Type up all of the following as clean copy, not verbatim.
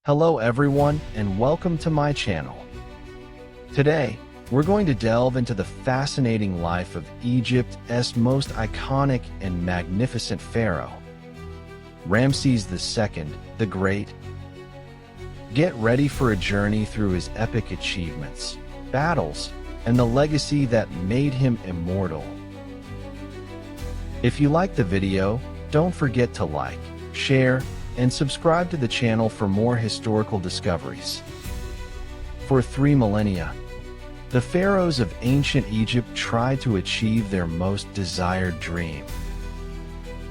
Hello everyone and welcome to my channel. Today, we're going to delve into the fascinating life of Egypt's most iconic and magnificent pharaoh, Ramses II the Great. Get ready for a journey through his epic achievements, battles, and the legacy that made him immortal. If you like the video, don't forget to like, share, and subscribe to the channel for more historical discoveries. For 3 millennia, the pharaohs of ancient Egypt tried to achieve their most desired dream,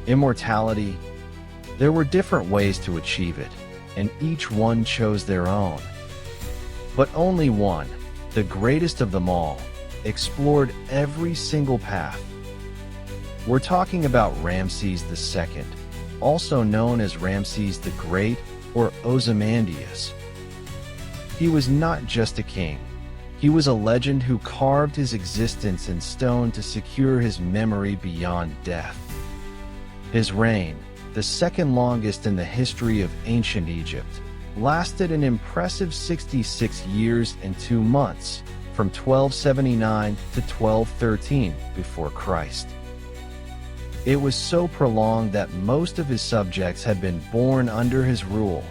immortality. There were different ways to achieve it, and each one chose their own. But only one, the greatest of them all, explored every single path. We're talking about Ramses II, also known as Ramses the Great or Ozymandias. He was not just a king. He was a legend who carved his existence in stone to secure his memory beyond death. His reign, the second longest in the history of ancient Egypt, lasted an impressive 66 years and 2 months, from 1279 to 1213 before Christ. It was so prolonged that most of his subjects had been born under his rule.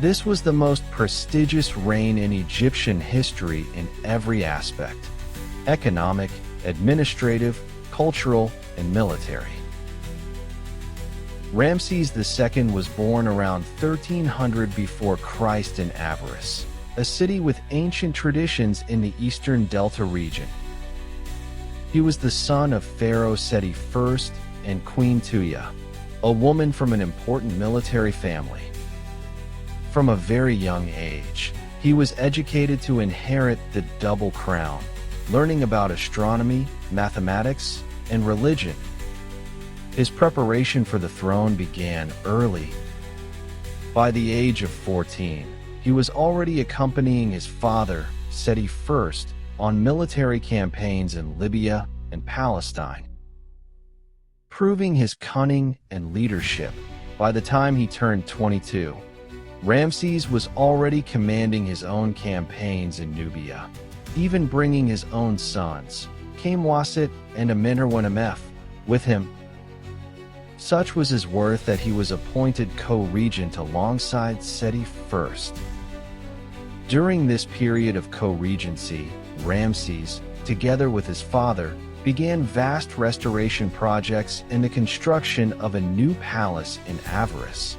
This was the most prestigious reign in Egyptian history in every aspect: economic, administrative, cultural, and military. Ramses II was born around 1300 before Christ in Avaris, a city with ancient traditions in the eastern Delta region. He was the son of Pharaoh Seti I and Queen Tuya, a woman from an important military family. From a very young age, he was educated to inherit the double crown, learning about astronomy, mathematics, and religion. His preparation for the throne began early. By the age of 14, he was already accompanying his father, Seti I, on military campaigns in Libya and Palestine. Proving his cunning and leadership, by the time he turned 22, Ramses was already commanding his own campaigns in Nubia, even bringing his own sons, Kamwasit and Amenerwenamef, with him. Such was his worth that he was appointed co-regent alongside Seti I. During this period of co-regency, Ramses, together with his father, began vast restoration projects and the construction of a new palace in Avaris.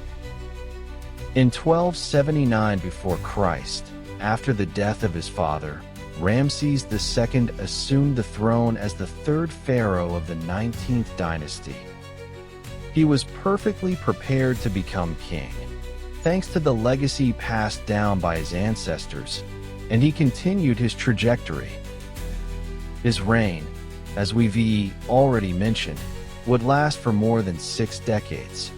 In 1279 before Christ, after the death of his father, Ramses II assumed the throne as the third pharaoh of the 19th dynasty. He was perfectly prepared to become king, thanks to the legacy passed down by his ancestors, and he continued his trajectory. His reign, as we've already mentioned, would last for more than 6 decades.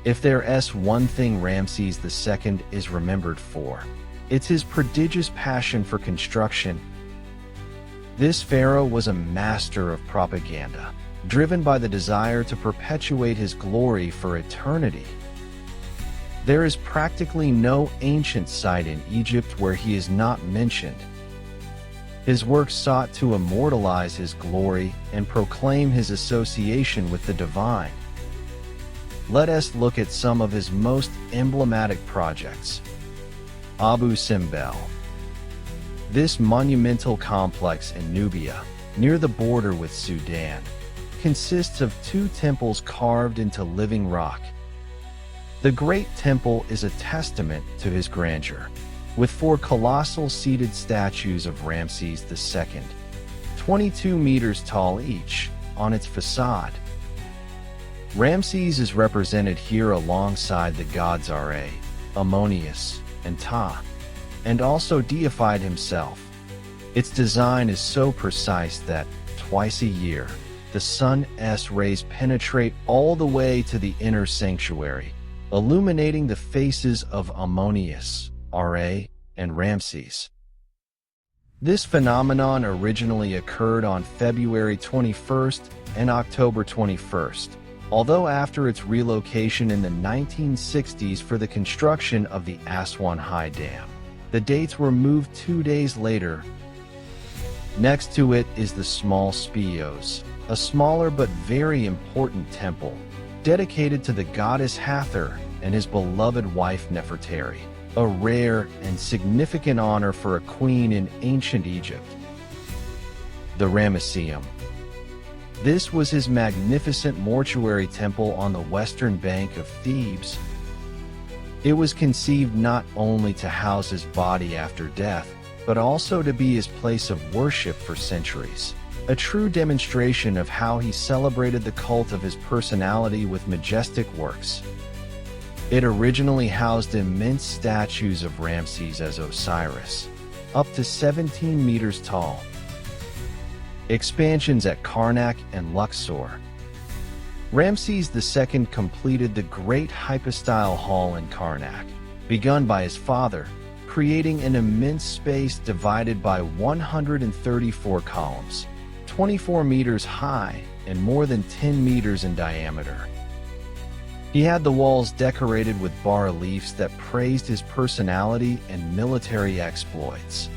If there's one thing Ramses II is remembered for, it's his prodigious passion for construction. This pharaoh was a master of propaganda, driven by the desire to perpetuate his glory for eternity. There is practically no ancient site in Egypt where he is not mentioned. His work sought to immortalize his glory and proclaim his association with the divine. Let us look at some of his most emblematic projects. Abu Simbel. This monumental complex in Nubia, near the border with Sudan, consists of 2 temples carved into living rock. The Great Temple is a testament to his grandeur, with 4 colossal seated statues of Ramses II, 22 meters tall each, on its facade. Ramses is represented here alongside the gods Ra, Ammonius, and Ta, and also deified himself. Its design is so precise that, twice a year, the sun's rays penetrate all the way to the inner sanctuary, illuminating the faces of Ammonius, Ra, and Ramses. This phenomenon originally occurred on February 21st and October 21st, although after its relocation in the 1960s for the construction of the Aswan High Dam. The dates were moved 2 days later. Next to it is the small speos, a smaller but very important temple, dedicated to the goddess Hathor and his beloved wife Nefertari, a rare and significant honor for a queen in ancient Egypt. The Ramesseum. This was his magnificent mortuary temple on the western bank of Thebes. It was conceived not only to house his body after death, but also to be his place of worship for centuries, a true demonstration of how he celebrated the cult of his personality with majestic works. It originally housed immense statues of Ramses as Osiris, up to 17 meters tall. Expansions at Karnak and Luxor. Ramses II completed the Great Hypostyle Hall in Karnak, begun by his father, creating an immense space divided by 134 columns, 24 meters high and more than 10 meters in diameter. He had the walls decorated with bas-reliefs that praised his personality and military exploits.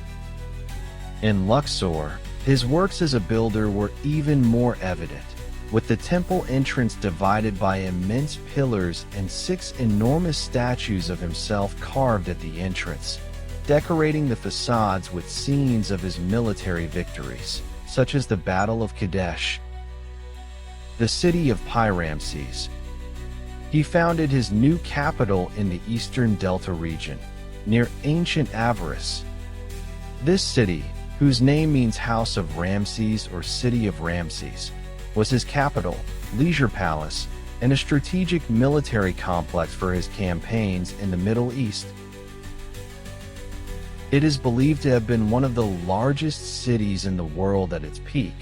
In Luxor, his works as a builder were even more evident, with the temple entrance divided by immense pillars and 6 enormous statues of himself carved at the entrance, decorating the facades with scenes of his military victories, such as the Battle of Kadesh. The city of Pi-Ramses. He founded his new capital in the eastern Delta region, near ancient Avaris. This city, whose name means House of Ramses or City of Ramses, was his capital, leisure palace, and a strategic military complex for his campaigns in the Middle East. It is believed to have been one of the largest cities in the world at its peak,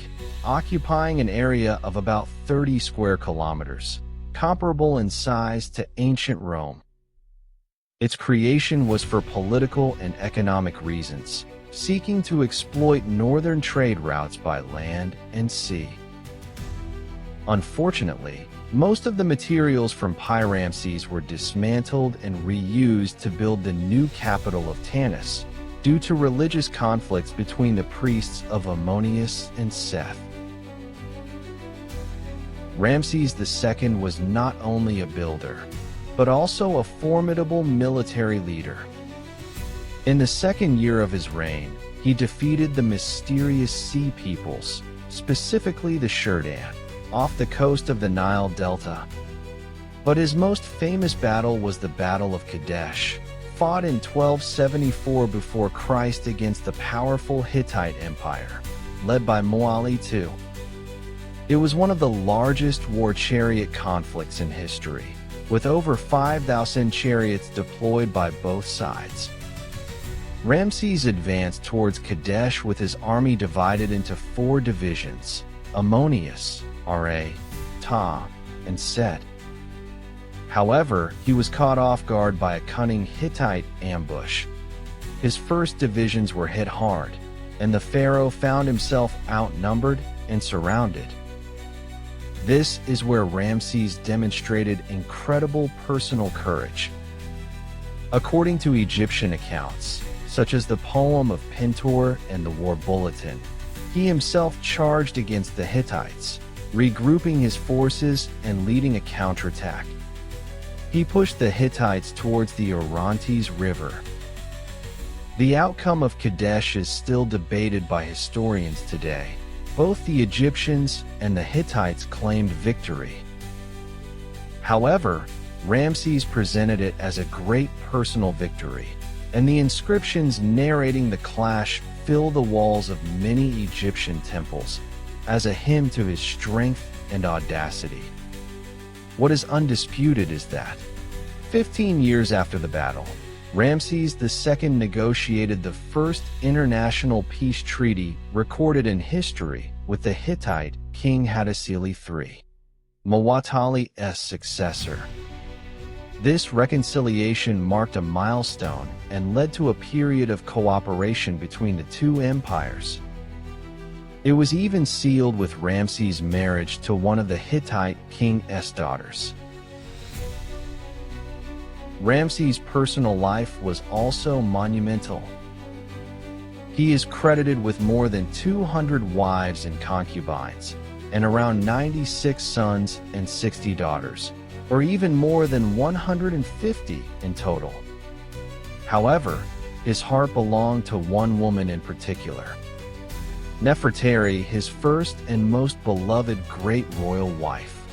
occupying an area of about 30 square kilometers, comparable in size to ancient Rome. Its creation was for political and economic reasons, seeking to exploit northern trade routes by land and sea. Unfortunately, most of the materials from Pi-Ramses were dismantled and reused to build the new capital of Tanis, due to religious conflicts between the priests of Ammonius and Seth. Ramses II was not only a builder, but also a formidable military leader. In the second year of his reign, he defeated the mysterious Sea Peoples, specifically the Shurdan, off the coast of the Nile Delta. But his most famous battle was the Battle of Kadesh, fought in 1274 before Christ against the powerful Hittite Empire, led by Muali II. It was one of the largest war chariot conflicts in history, with over 5,000 chariots deployed by both sides. Ramses advanced towards Kadesh with his army divided into 4 divisions: Ammonius, Ra, Ta, and Set. However, he was caught off guard by a cunning Hittite ambush. His first divisions were hit hard, and the pharaoh found himself outnumbered and surrounded. This is where Ramses demonstrated incredible personal courage. According to Egyptian accounts, such as the poem of Pintor and the War Bulletin, he himself charged against the Hittites, regrouping his forces and leading a counterattack. He pushed the Hittites towards the Orontes River. The outcome of Kadesh is still debated by historians today. Both the Egyptians and the Hittites claimed victory. However, Ramses presented it as a great personal victory, and the inscriptions narrating the clash fill the walls of many Egyptian temples as a hymn to his strength and audacity. What is undisputed is that, 15 years after the battle, Ramses II negotiated the first international peace treaty recorded in history with the Hittite King Hattusili III, Muwatalli's successor. This reconciliation marked a milestone and led to a period of cooperation between the two empires. It was even sealed with Ramses' marriage to one of the Hittite king's daughters. Ramses' personal life was also monumental. He is credited with more than 200 wives and concubines, and around 96 sons and 60 daughters, or even more than 150 in total. However, his heart belonged to one woman in particular, Nefertari, his first and most beloved great royal wife.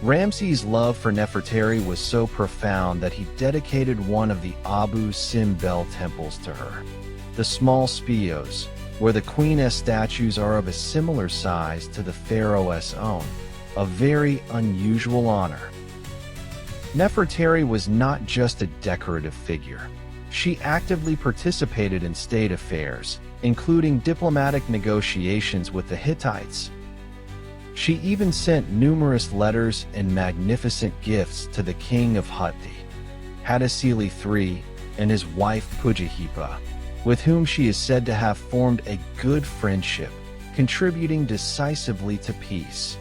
Ramses' love for Nefertari was so profound that he dedicated one of the Abu Simbel temples to her, the small speos, where the queen's statues are of a similar size to the pharaoh's own, a very unusual honor. Nefertari was not just a decorative figure. She actively participated in state affairs, including diplomatic negotiations with the Hittites. She even sent numerous letters and magnificent gifts to the king of Hutti, Hattusili III, and his wife Pujahipa, with whom she is said to have formed a good friendship, contributing decisively to peace.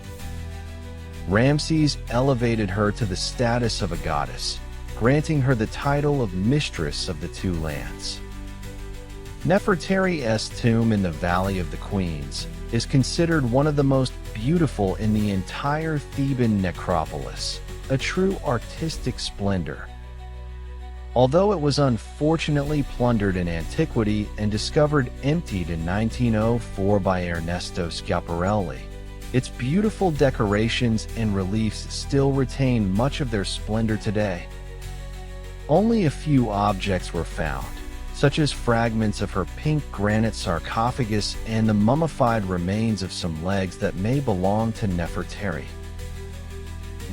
Ramses elevated her to the status of a goddess, granting her the title of Mistress of the Two Lands. Nefertari's tomb in the Valley of the Queens is considered one of the most beautiful in the entire Theban necropolis, a true artistic splendor. Although it was unfortunately plundered in antiquity and discovered emptied in 1904 by Ernesto Schiaparelli, its beautiful decorations and reliefs still retain much of their splendor today. Only a few objects were found, such as fragments of her pink granite sarcophagus and the mummified remains of some legs that may belong to Nefertari.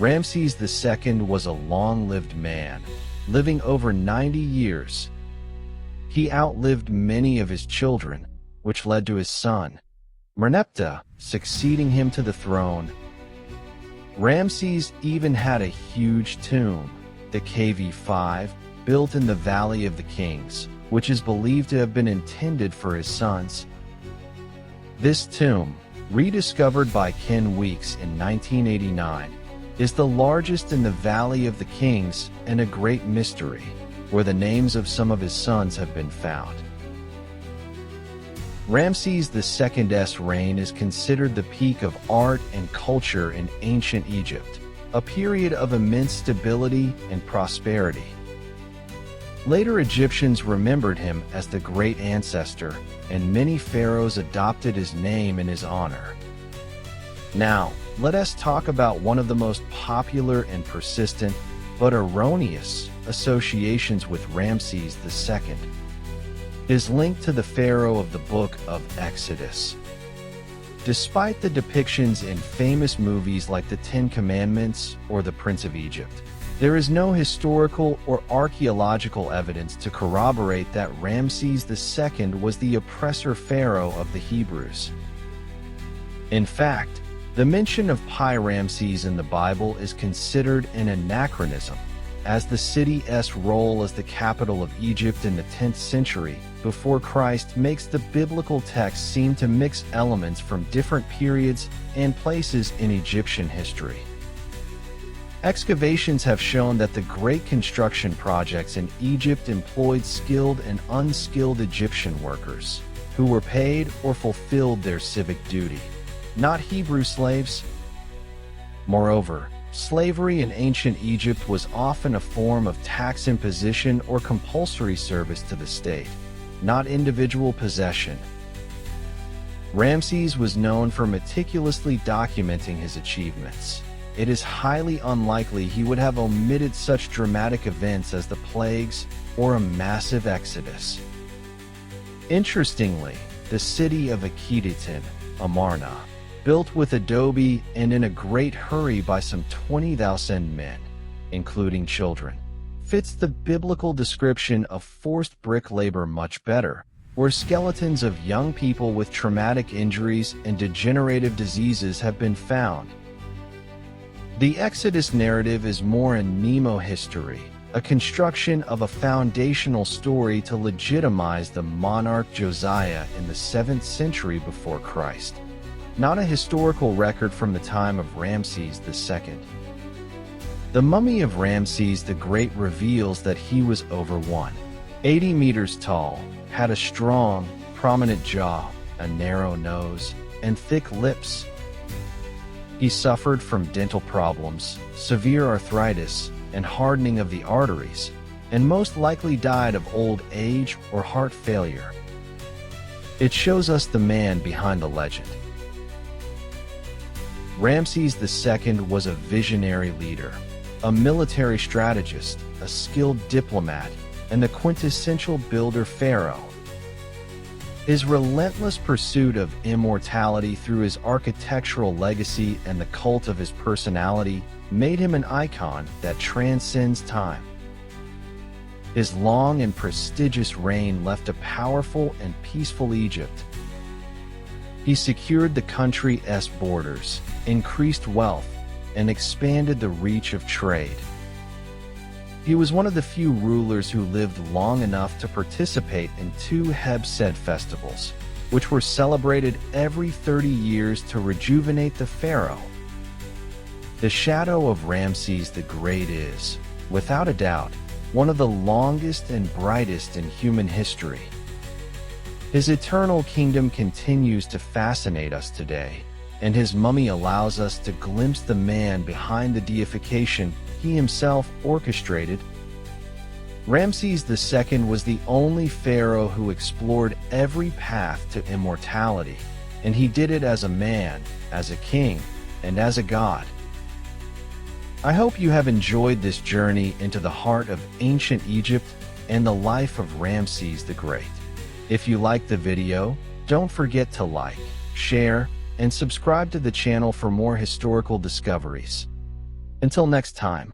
Ramses II was a long-lived man, living over 90 years. He outlived many of his children, which led to his son, Merneptah, succeeding him to the throne. Ramses even had a huge tomb, the KV5, built in the Valley of the Kings, which is believed to have been intended for his sons. This tomb, rediscovered by Ken Weeks in 1989, is the largest in the Valley of the Kings and a great mystery, where the names of some of his sons have been found. Ramses II's reign is considered the peak of art and culture in ancient Egypt, a period of immense stability and prosperity. Later Egyptians remembered him as the great ancestor, and many pharaohs adopted his name in his honor. Now, let us talk about one of the most popular and persistent, but erroneous, associations with Ramses II. His link to the pharaoh of the Book of Exodus. Despite the depictions in famous movies like The Ten Commandments or The Prince of Egypt, there is no historical or archaeological evidence to corroborate that Ramses II was the oppressor pharaoh of the Hebrews. In fact, the mention of Pi-Ramses in the Bible is considered an anachronism, as the city's role as the capital of Egypt in the 10th century before Christ makes the biblical text seem to mix elements from different periods and places in Egyptian history. Excavations have shown that the great construction projects in Egypt employed skilled and unskilled Egyptian workers, who were paid or fulfilled their civic duty, not Hebrew slaves. Moreover, slavery in ancient Egypt was often a form of tax imposition or compulsory service to the state, not individual possession. Ramses was known for meticulously documenting his achievements. It is highly unlikely he would have omitted such dramatic events as the plagues or a massive exodus. Interestingly, the city of Akhetaten, Amarna, built with adobe and in a great hurry by some 20,000 men, including children, fits the biblical description of forced brick labor much better, where skeletons of young people with traumatic injuries and degenerative diseases have been found. The Exodus narrative is more a Nemo history, a construction of a foundational story to legitimize the monarch Josiah in the 7th century before Christ, not a historical record from the time of Ramses II. The mummy of Ramses the Great reveals that he was over 180 meters tall, had a strong, prominent jaw, a narrow nose, and thick lips. He suffered from dental problems, severe arthritis, and hardening of the arteries, and most likely died of old age or heart failure. It shows us the man behind the legend. Ramses II was a visionary leader, a military strategist, a skilled diplomat, and the quintessential builder pharaoh. His relentless pursuit of immortality through his architectural legacy and the cult of his personality made him an icon that transcends time. His long and prestigious reign left a powerful and peaceful Egypt. He secured the country's borders, increased wealth, and expanded the reach of trade. He was one of the few rulers who lived long enough to participate in 2 Heb-Sed festivals, which were celebrated every 30 years to rejuvenate the pharaoh. The shadow of Ramses the Great is, without a doubt, one of the longest and brightest in human history. His eternal kingdom continues to fascinate us today, and his mummy allows us to glimpse the man behind the deification he himself orchestrated. Ramses II was the only pharaoh who explored every path to immortality, and he did it as a man, as a king, and as a god. I hope you have enjoyed this journey into the heart of ancient Egypt and the life of Ramses the Great. If you liked the video, don't forget to like, share, and subscribe to the channel for more historical discoveries. Until next time.